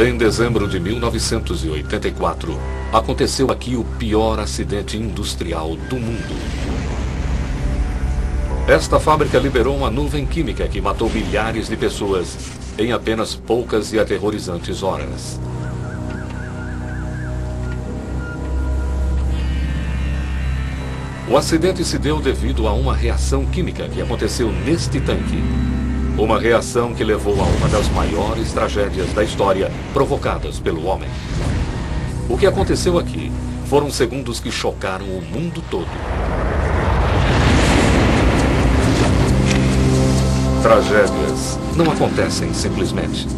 Em dezembro de 1984, aconteceu aqui o pior acidente industrial do mundo. Esta fábrica liberou uma nuvem química que matou milhares de pessoas em apenas poucas e aterrorizantes horas. O acidente se deu devido a uma reação química que aconteceu neste tanque. Uma reação que levou a uma das maiores tragédias da história provocadas pelo homem. O que aconteceu aqui foram segundos que chocaram o mundo todo. Tragédias não acontecem simplesmente.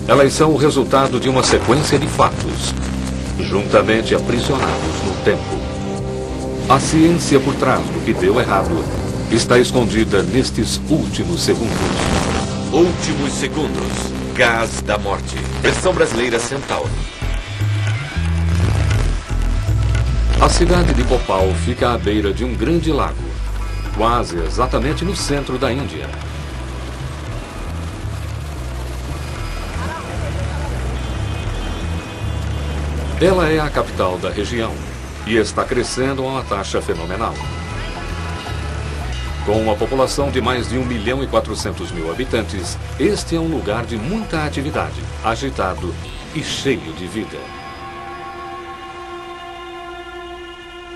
Elas são o resultado de uma sequência de fatos, juntamente aprisionados no tempo. A ciência por trás do que deu errado está escondida nestes últimos segundos. Últimos segundos. Gás da morte. Versão brasileira Centauro. A cidade de Bhopal fica à beira de um grande lago, quase exatamente no centro da Índia. Ela é a capital da região e está crescendo a uma taxa fenomenal. Com uma população de mais de 1.400.000 habitantes, este é um lugar de muita atividade, agitado e cheio de vida.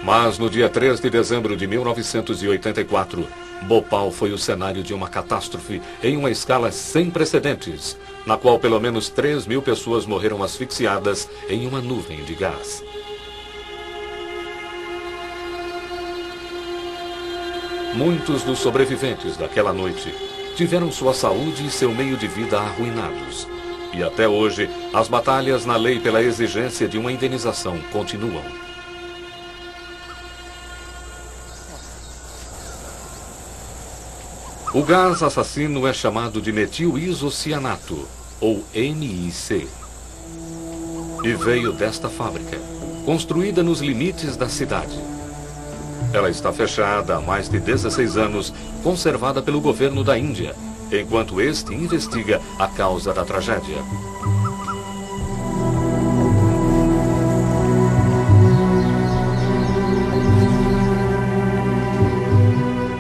Mas no dia 3 de dezembro de 1984, Bhopal foi o cenário de uma catástrofe em uma escala sem precedentes, na qual pelo menos 3.000 pessoas morreram asfixiadas em uma nuvem de gás. Muitos dos sobreviventes daquela noite tiveram sua saúde e seu meio de vida arruinados. E até hoje, as batalhas na lei pela exigência de uma indenização continuam. O gás assassino é chamado de metil-isocianato, ou MIC. E veio desta fábrica, construída nos limites da cidade. Ela está fechada há mais de 16 anos, conservada pelo governo da Índia, enquanto este investiga a causa da tragédia.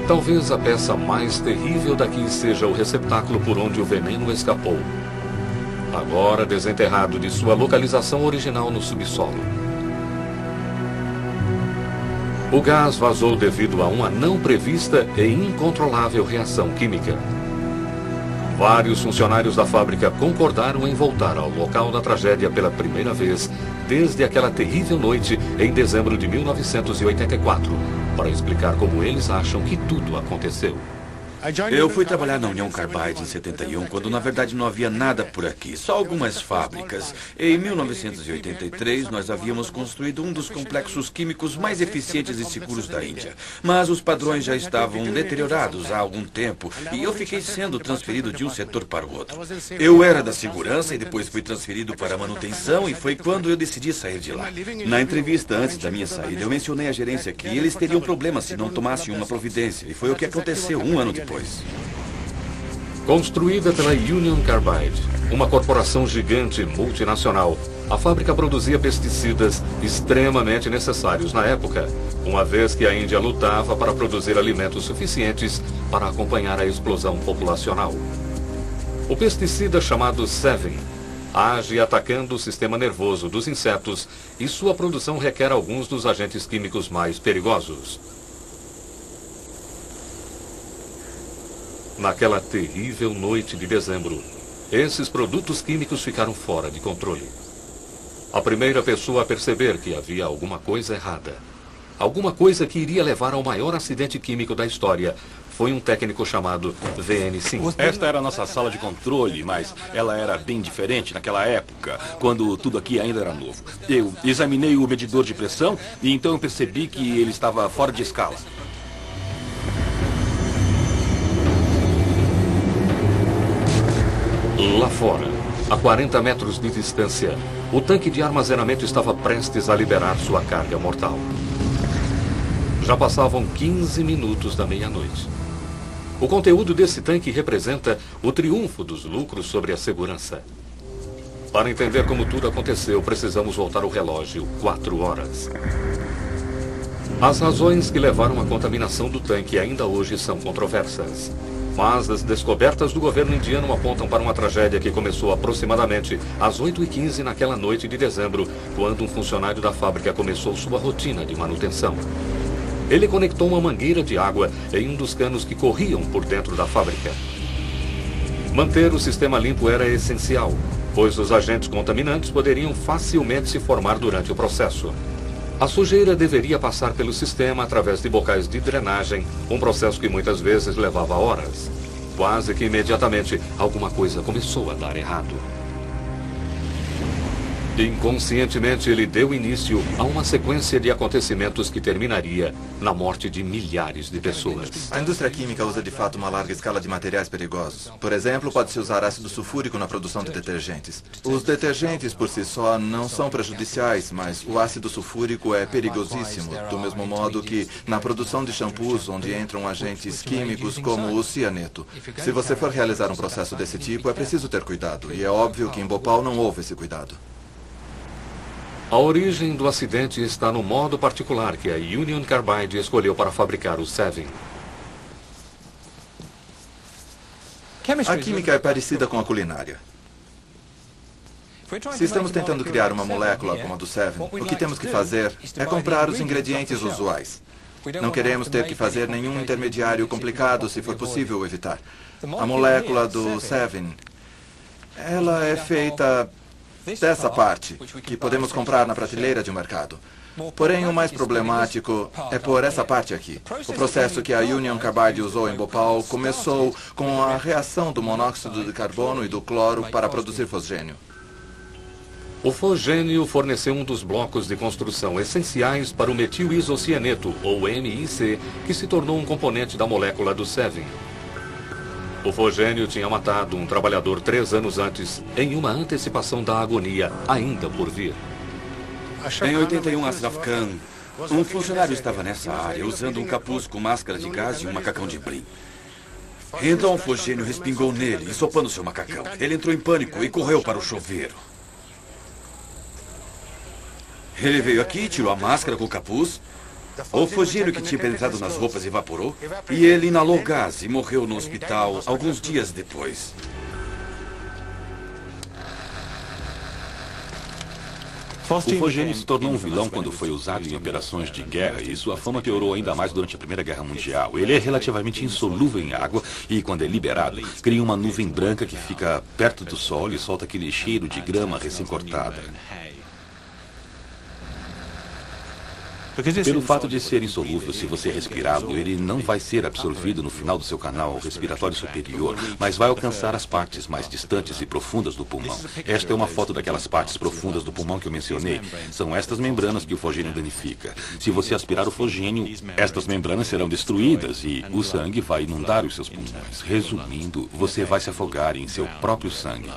Talvez a peça mais terrível daqui seja o receptáculo por onde o veneno escapou, agora desenterrado de sua localização original no subsolo. O gás vazou devido a uma não prevista e incontrolável reação química. Vários funcionários da fábrica concordaram em voltar ao local da tragédia pela primeira vez desde aquela terrível noite em dezembro de 1984, para explicar como eles acham que tudo aconteceu. Eu fui trabalhar na Union Carbide em 71, quando na verdade não havia nada por aqui, só algumas fábricas. Em 1983, nós havíamos construído um dos complexos químicos mais eficientes e seguros da Índia. Mas os padrões já estavam deteriorados há algum tempo e eu fiquei sendo transferido de um setor para o outro. Eu era da segurança e depois fui transferido para a manutenção e foi quando eu decidi sair de lá. Na entrevista antes da minha saída, eu mencionei à gerência que eles teriam problemas se não tomassem uma providência e foi o que aconteceu um ano depois. Construída pela Union Carbide, uma corporação gigante multinacional, a fábrica produzia pesticidas extremamente necessários na época, uma vez que a Índia lutava para produzir alimentos suficientes para acompanhar a explosão populacional. O pesticida chamado Sevin age atacando o sistema nervoso dos insetos e sua produção requer alguns dos agentes químicos mais perigosos. Naquela terrível noite de dezembro, esses produtos químicos ficaram fora de controle. A primeira pessoa a perceber que havia alguma coisa errada, alguma coisa que iria levar ao maior acidente químico da história, foi um técnico chamado VN5. Esta era a nossa sala de controle, mas ela era bem diferente naquela época, quando tudo aqui ainda era novo. Eu examinei o medidor de pressão e então eu percebi que ele estava fora de escala. Lá fora, a 40 metros de distância, o tanque de armazenamento estava prestes a liberar sua carga mortal. Já passavam 15 minutos da meia-noite. O conteúdo desse tanque representa o triunfo dos lucros sobre a segurança. Para entender como tudo aconteceu, precisamos voltar o relógio 4 horas. As razões que levaram à contaminação do tanque ainda hoje são controversas. Mas as descobertas do governo indiano apontam para uma tragédia que começou aproximadamente às 8h15 naquela noite de dezembro, quando um funcionário da fábrica começou sua rotina de manutenção. Ele conectou uma mangueira de água em um dos canos que corriam por dentro da fábrica. Manter o sistema limpo era essencial, pois os agentes contaminantes poderiam facilmente se formar durante o processo. A sujeira deveria passar pelo sistema através de bocais de drenagem, um processo que muitas vezes levava horas. Quase que imediatamente, alguma coisa começou a dar errado. Inconscientemente, ele deu início a uma sequência de acontecimentos que terminaria na morte de milhares de pessoas. A indústria química usa de fato uma larga escala de materiais perigosos. Por exemplo, pode-se usar ácido sulfúrico na produção de detergentes. Os detergentes por si só não são prejudiciais, mas o ácido sulfúrico é perigosíssimo, do mesmo modo que na produção de shampoos, onde entram agentes químicos como o cianeto. Se você for realizar um processo desse tipo, é preciso ter cuidado, e é óbvio que em Bhopal não houve esse cuidado. A origem do acidente está no modo particular que a Union Carbide escolheu para fabricar o Sevin. A química é parecida com a culinária. Se estamos tentando criar uma molécula como a do Sevin, o que temos que fazer é comprar os ingredientes usuais. Não queremos ter que fazer nenhum intermediário complicado, se for possível evitar. A molécula do Sevin, ela é feita dessa parte, que podemos comprar na prateleira de um mercado. Porém, o mais problemático é por essa parte aqui. O processo que a Union Carbide usou em Bhopal começou com a reação do monóxido de carbono e do cloro para produzir fosgênio. O fosgênio forneceu um dos blocos de construção essenciais para o metil-isocianeto, ou MIC, que se tornou um componente da molécula do Sevin. O fosgênio tinha matado um trabalhador 3 anos antes, em uma antecipação da agonia ainda por vir. Em 81, Ashraf Khan, um funcionário estava nessa área, usando um capuz com máscara de gás e um macacão de brim. Então o fosgênio respingou nele, ensopando seu macacão. Ele entrou em pânico e correu para o chuveiro. Ele veio aqui, tirou a máscara com o capuz. O fosgênio que tinha penetrado nas roupas evaporou e ele inalou gás e morreu no hospital alguns dias depois. O fosgênio se tornou um vilão quando foi usado em operações de guerra e sua fama piorou ainda mais durante a Primeira Guerra Mundial. Ele é relativamente insolúvel em água e, quando é liberado, cria uma nuvem branca que fica perto do sol e solta aquele cheiro de grama recém-cortada. Pelo fato de ser insolúvel, se você respirá-lo, ele não vai ser absorvido no final do seu canal respiratório superior, mas vai alcançar as partes mais distantes e profundas do pulmão. Esta é uma foto daquelas partes profundas do pulmão que eu mencionei. São estas membranas que o fosgênio danifica. Se você aspirar o fosgênio, estas membranas serão destruídas e o sangue vai inundar os seus pulmões. Resumindo, você vai se afogar em seu próprio sangue.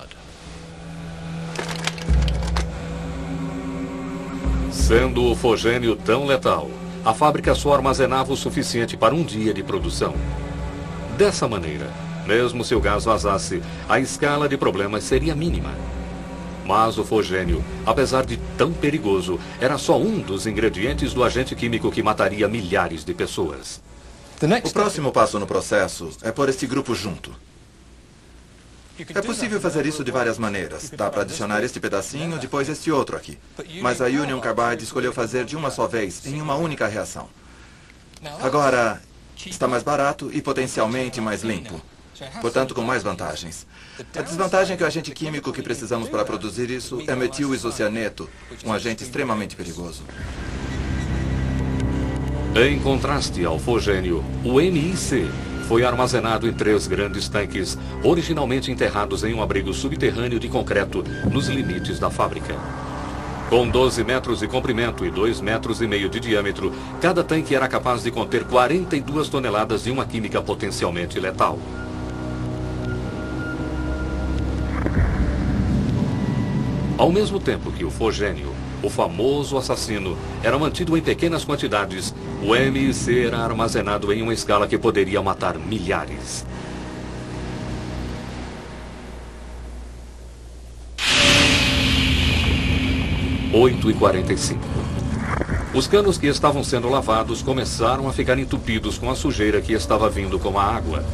Sendo o fosgênio tão letal, a fábrica só armazenava o suficiente para um dia de produção. Dessa maneira, mesmo se o gás vazasse, a escala de problemas seria mínima. Mas o fosgênio, apesar de tão perigoso, era só um dos ingredientes do agente químico que mataria milhares de pessoas. O próximo passo no processo é pôr este grupo junto. É possível fazer isso de várias maneiras. Dá para adicionar este pedacinho, depois este outro aqui. Mas a Union Carbide escolheu fazer de uma só vez, em uma única reação. Agora, está mais barato e potencialmente mais limpo. Portanto, com mais vantagens. A desvantagem é que o agente químico que precisamos para produzir isso é metil-isocianeto, um agente extremamente perigoso. Em contraste ao fosgênio, o MIC foi armazenado em 3 grandes tanques, originalmente enterrados em um abrigo subterrâneo de concreto nos limites da fábrica. Com 12 metros de comprimento e 2,5 metros de diâmetro, cada tanque era capaz de conter 42 toneladas de uma química potencialmente letal. Ao mesmo tempo que o fosgênio, o famoso assassino, era mantido em pequenas quantidades, o MIC era armazenado em uma escala que poderia matar milhares. 8h45. Os canos que estavam sendo lavados começaram a ficar entupidos com a sujeira que estava vindo com a água.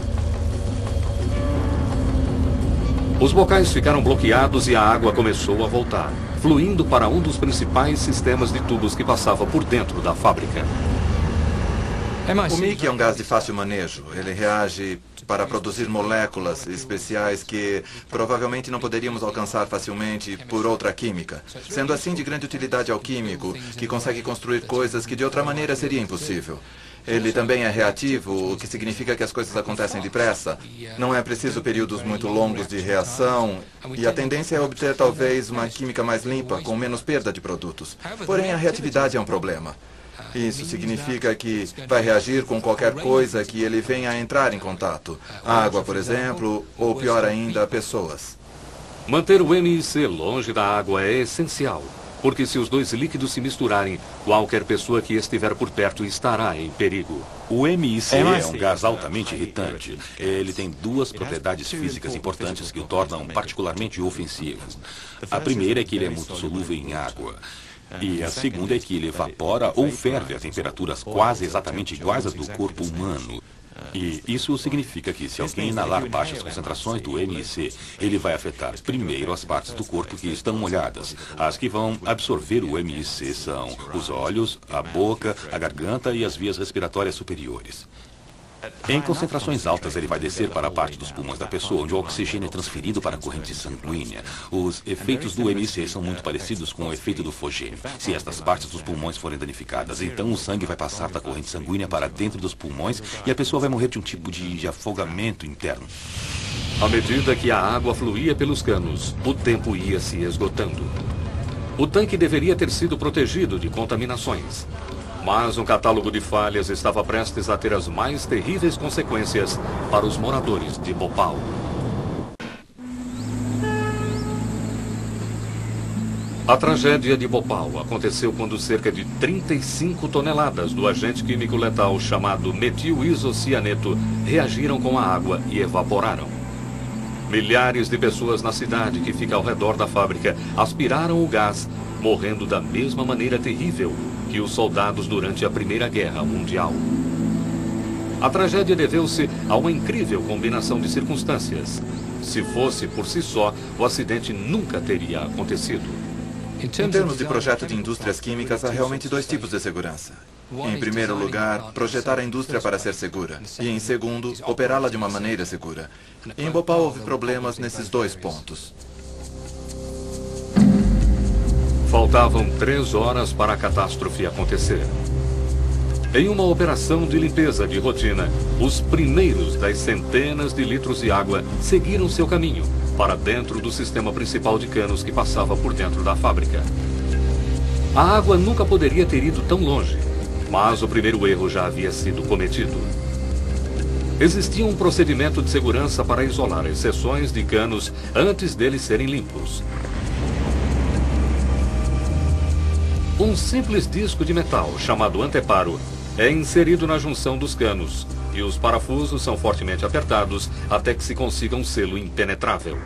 Os bocais ficaram bloqueados e a água começou a voltar, fluindo para um dos principais sistemas de tubos que passava por dentro da fábrica. O MIC é um gás de fácil manejo. Ele reage para produzir moléculas especiais que provavelmente não poderíamos alcançar facilmente por outra química. Sendo assim de grande utilidade ao químico, que consegue construir coisas que de outra maneira seria impossível. Ele também é reativo, o que significa que as coisas acontecem depressa. Não é preciso períodos muito longos de reação, e a tendência é obter talvez uma química mais limpa, com menos perda de produtos. Porém, a reatividade é um problema. Isso significa que vai reagir com qualquer coisa que ele venha a entrar em contato. Água, por exemplo, ou pior ainda, pessoas. Manter o MIC longe da água é essencial, porque se os dois líquidos se misturarem, qualquer pessoa que estiver por perto estará em perigo. O MIC é um gás altamente irritante. Ele tem duas propriedades físicas importantes que o tornam particularmente ofensivo. A primeira é que ele é muito solúvel em água. E a segunda é que ele evapora ou ferve a temperaturas quase exatamente iguais às do corpo humano. E isso significa que se alguém inalar baixas concentrações do MIC, ele vai afetar primeiro as partes do corpo que estão molhadas. As que vão absorver o MIC são os olhos, a boca, a garganta e as vias respiratórias superiores. Em concentrações altas, ele vai descer para a parte dos pulmões da pessoa, onde o oxigênio é transferido para a corrente sanguínea. Os efeitos do MIC são muito parecidos com o efeito do fogênio. Se estas partes dos pulmões forem danificadas, então o sangue vai passar da corrente sanguínea para dentro dos pulmões e a pessoa vai morrer de um tipo de afogamento interno. À medida que a água fluía pelos canos, o tempo ia se esgotando. O tanque deveria ter sido protegido de contaminações. Mas um catálogo de falhas estava prestes a ter as mais terríveis consequências para os moradores de Bhopal. A tragédia de Bhopal aconteceu quando cerca de 35 toneladas do agente químico letal chamado metil-isocianeto reagiram com a água e evaporaram. Milhares de pessoas na cidade que fica ao redor da fábrica aspiraram o gás, morrendo da mesma maneira terrível que os soldados durante a Primeira Guerra Mundial. A tragédia deveu-se a uma incrível combinação de circunstâncias. Se fosse por si só, o acidente nunca teria acontecido. Em termos de projeto de indústrias químicas, há realmente dois tipos de segurança. Em primeiro lugar, projetar a indústria para ser segura. E em segundo, operá-la de uma maneira segura. Em Bhopal houve problemas nesses dois pontos. Faltavam 3 horas para a catástrofe acontecer. Em uma operação de limpeza de rotina, os primeiros das centenas de litros de água seguiram seu caminho para dentro do sistema principal de canos que passava por dentro da fábrica. A água nunca poderia ter ido tão longe, mas o primeiro erro já havia sido cometido. Existia um procedimento de segurança para isolar as seções de canos antes deles serem limpos. Um simples disco de metal, chamado anteparo, é inserido na junção dos canos, e os parafusos são fortemente apertados até que se consiga um selo impenetrável.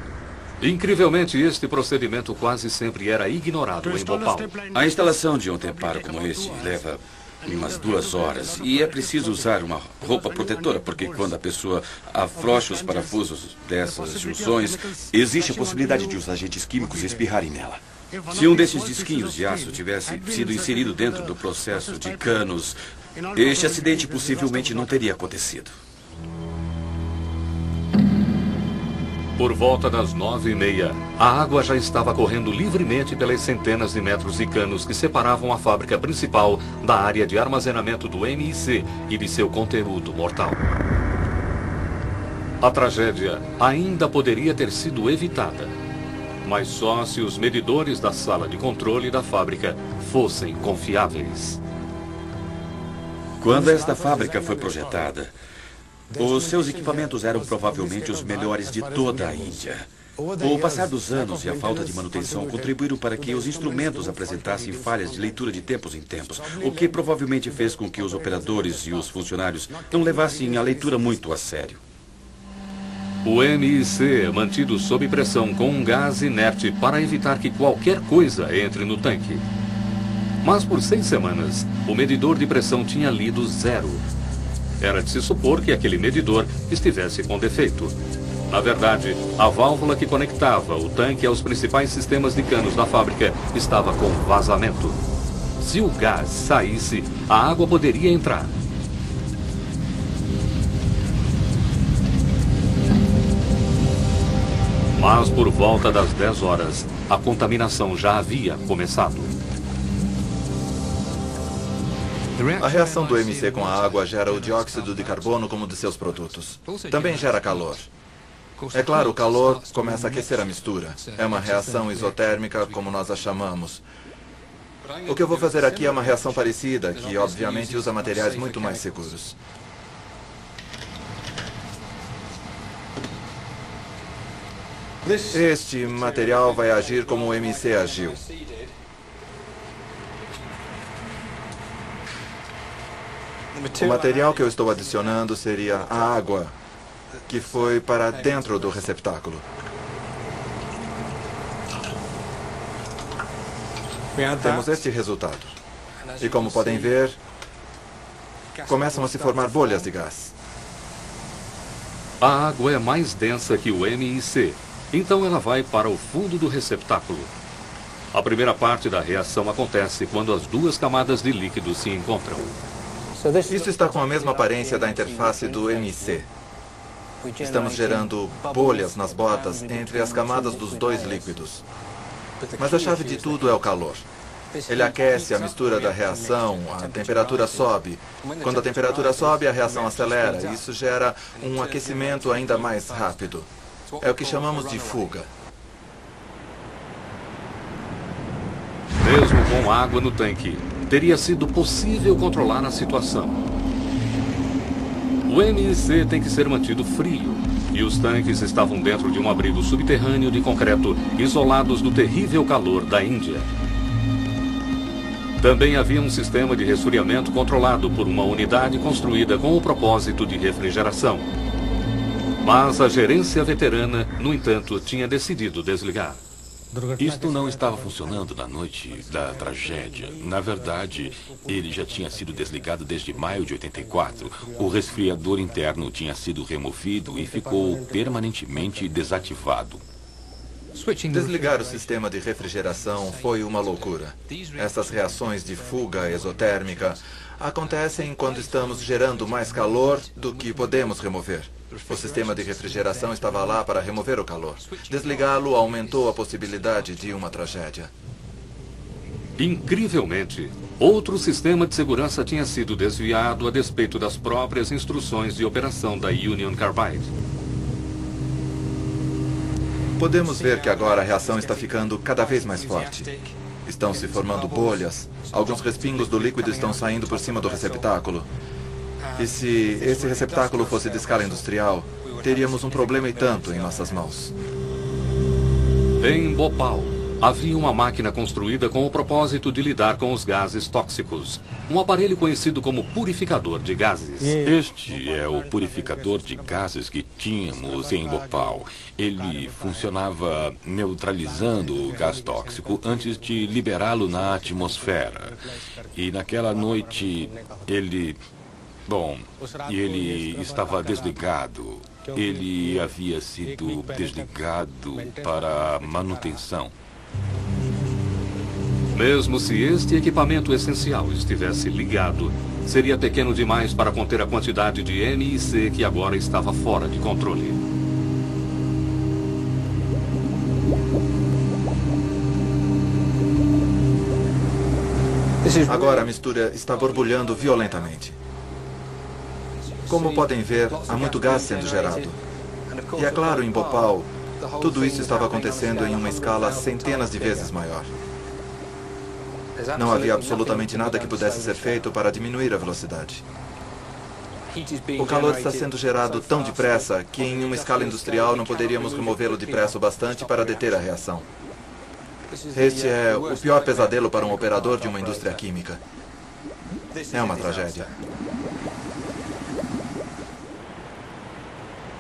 Incrivelmente, este procedimento quase sempre era ignorado em Bhopal. A instalação de um anteparo como este leva umas 2 horas, e é preciso usar uma roupa protetora, porque quando a pessoa afrouxa os parafusos dessas junções, existe a possibilidade de os agentes químicos espirrarem nela. Se um desses disquinhos de aço tivesse sido inserido dentro do processo de canos, este acidente possivelmente não teria acontecido. Por volta das 9h30, a água já estava correndo livremente pelas centenas de metros de canos que separavam a fábrica principal da área de armazenamento do MIC e de seu conteúdo mortal. A tragédia ainda poderia ter sido evitada, mas só se os medidores da sala de controle da fábrica fossem confiáveis. Quando esta fábrica foi projetada, os seus equipamentos eram provavelmente os melhores de toda a Índia. O passar dos anos e a falta de manutenção contribuíram para que os instrumentos apresentassem falhas de leitura de tempos em tempos, o que provavelmente fez com que os operadores e os funcionários não levassem a leitura muito a sério. O MIC é mantido sob pressão com um gás inerte para evitar que qualquer coisa entre no tanque. Mas por 6 semanas, o medidor de pressão tinha lido 0. Era de se supor que aquele medidor estivesse com defeito. Na verdade, a válvula que conectava o tanque aos principais sistemas de canos da fábrica estava com vazamento. Se o gás saísse, a água poderia entrar. Mas por volta das 10 horas, a contaminação já havia começado. A reação do MC com a água gera o dióxido de carbono como de seus produtos. Também gera calor. É claro, o calor começa a aquecer a mistura. É uma reação isotérmica, como nós a chamamos. O que eu vou fazer aqui é uma reação parecida, que obviamente usa materiais muito mais seguros. Este material vai agir como o MC agiu. O material que eu estou adicionando seria a água que foi para dentro do receptáculo. Temos este resultado. E como podem ver, começam a se formar bolhas de gás. A água é mais densa que o MIC, então ela vai para o fundo do receptáculo. A primeira parte da reação acontece quando as duas camadas de líquido se encontram. Isso está com a mesma aparência da interface do MC. Estamos gerando bolhas nas botas entre as camadas dos dois líquidos. Mas a chave de tudo é o calor. Ele aquece a mistura da reação, a temperatura sobe. Quando a temperatura sobe, a reação acelera. Isso gera um aquecimento ainda mais rápido. É o que chamamos de fuga. Mesmo com água no tanque, teria sido possível controlar a situação. O MIC tem que ser mantido frio, e os tanques estavam dentro de um abrigo subterrâneo de concreto, isolados do terrível calor da Índia. Também havia um sistema de resfriamento controlado por uma unidade construída com o propósito de refrigeração. Mas a gerência veterana, no entanto, tinha decidido desligar. Isto não estava funcionando na noite da tragédia. Na verdade, ele já tinha sido desligado desde maio de 84. O resfriador interno tinha sido removido e ficou permanentemente desativado. Desligar o sistema de refrigeração foi uma loucura. Essas reações de fuga exotérmica acontecem quando estamos gerando mais calor do que podemos remover. O sistema de refrigeração estava lá para remover o calor. Desligá-lo aumentou a possibilidade de uma tragédia. Incrivelmente, outro sistema de segurança tinha sido desviado a despeito das próprias instruções de operação da Union Carbide. Podemos ver que agora a reação está ficando cada vez mais forte. Estão se formando bolhas. Alguns respingos do líquido estão saindo por cima do receptáculo. E se esse receptáculo fosse de escala industrial, teríamos um problema e tanto em nossas mãos. Em Bhopal, havia uma máquina construída com o propósito de lidar com os gases tóxicos. Um aparelho conhecido como purificador de gases. Este é o purificador de gases que tínhamos em Bhopal. Ele funcionava neutralizando o gás tóxico antes de liberá-lo na atmosfera. E naquela noite, ele estava desligado. Ele havia sido desligado para manutenção. Mesmo se este equipamento essencial estivesse ligado, seria pequeno demais para conter a quantidade de MIC que agora estava fora de controle. Agora a mistura está borbulhando violentamente. Como podem ver, há muito gás sendo gerado. E é claro, em Bhopal, tudo isso estava acontecendo em uma escala centenas de vezes maior. Não havia absolutamente nada que pudesse ser feito para diminuir a velocidade. O calor está sendo gerado tão depressa que em uma escala industrial não poderíamos removê-lo depressa o bastante para deter a reação. Este é o pior pesadelo para um operador de uma indústria química. É uma tragédia.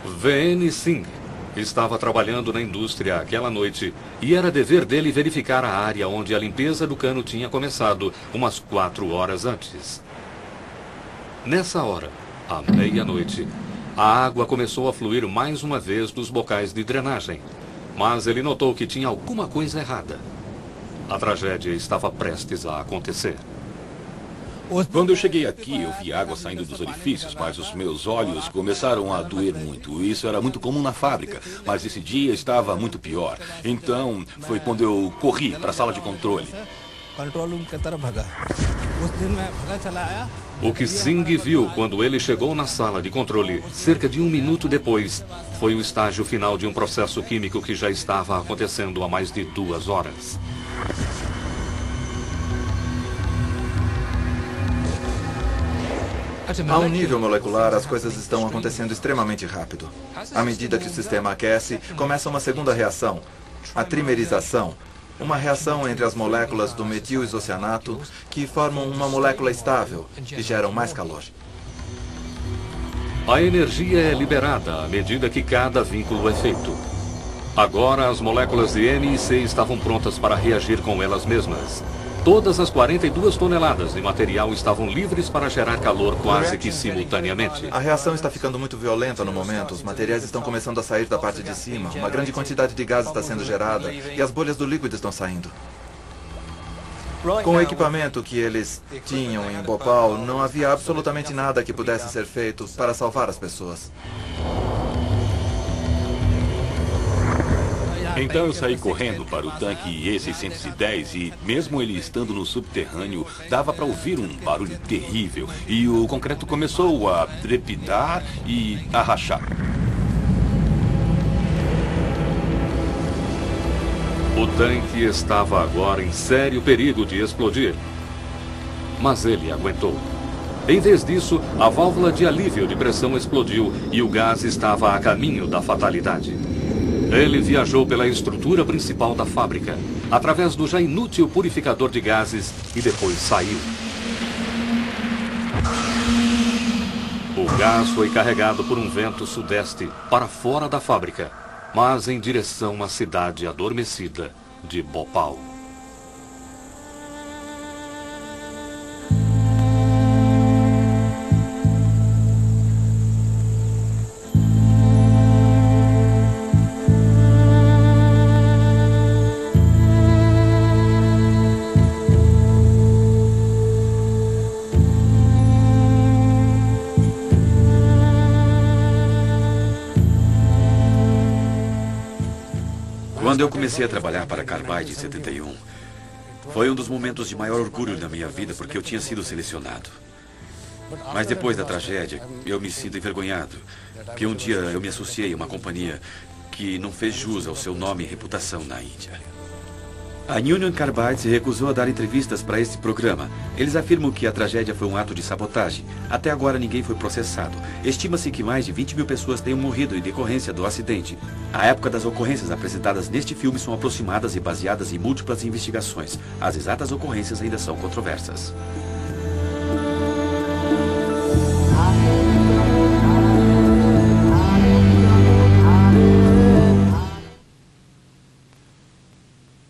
VN Singh estava trabalhando na indústria aquela noite e era dever dele verificar a área onde a limpeza do cano tinha começado umas 4 horas antes. Nessa hora, à meia-noite, a água começou a fluir mais uma vez dos bocais de drenagem, mas ele notou que tinha alguma coisa errada. A tragédia estava prestes a acontecer. Quando eu cheguei aqui, eu vi água saindo dos orifícios, mas os meus olhos começaram a doer muito. Isso era muito comum na fábrica, mas esse dia estava muito pior. Então, foi quando eu corri para a sala de controle. O que Singh viu quando ele chegou na sala de controle, cerca de 1 minuto depois, foi o estágio final de um processo químico que já estava acontecendo há mais de 2 horas. A um nível molecular, as coisas estão acontecendo extremamente rápido. À medida que o sistema aquece, começa uma segunda reação, a trimerização, uma reação entre as moléculas do metil-isocianato que formam uma molécula estável e geram mais calor. A energia é liberada à medida que cada vínculo é feito. Agora, as moléculas de N e C estavam prontas para reagir com elas mesmas. Todas as 42 toneladas de material estavam livres para gerar calor quase que simultaneamente. A reação está ficando muito violenta no momento. Os materiais estão começando a sair da parte de cima. Uma grande quantidade de gás está sendo gerada e as bolhas do líquido estão saindo. Com o equipamento que eles tinham em Bhopal, não havia absolutamente nada que pudesse ser feito para salvar as pessoas. Então eu saí correndo para o tanque E610 e, mesmo ele estando no subterrâneo, dava para ouvir um barulho terrível e o concreto começou a trepitar e a rachar. O tanque estava agora em sério perigo de explodir. Mas ele aguentou. Em vez disso, a válvula de alívio de pressão explodiu e o gás estava a caminho da fatalidade. Ele viajou pela estrutura principal da fábrica, através do já inútil purificador de gases e depois saiu. O gás foi carregado por um vento sudeste para fora da fábrica, mas em direção à cidade adormecida de Bhopal. Quando eu comecei a trabalhar para a Carbide em 71, foi um dos momentos de maior orgulho da minha vida, porque eu tinha sido selecionado. Mas depois da tragédia, eu me sinto envergonhado, que um dia eu me associei a uma companhia que não fez jus ao seu nome e reputação na Índia. A Union Carbide se recusou a dar entrevistas para esse programa. Eles afirmam que a tragédia foi um ato de sabotagem. Até agora ninguém foi processado. Estima-se que mais de 20 mil pessoas tenham morrido em decorrência do acidente. A época das ocorrências apresentadas neste filme são aproximadas e baseadas em múltiplas investigações. As exatas ocorrências ainda são controversas.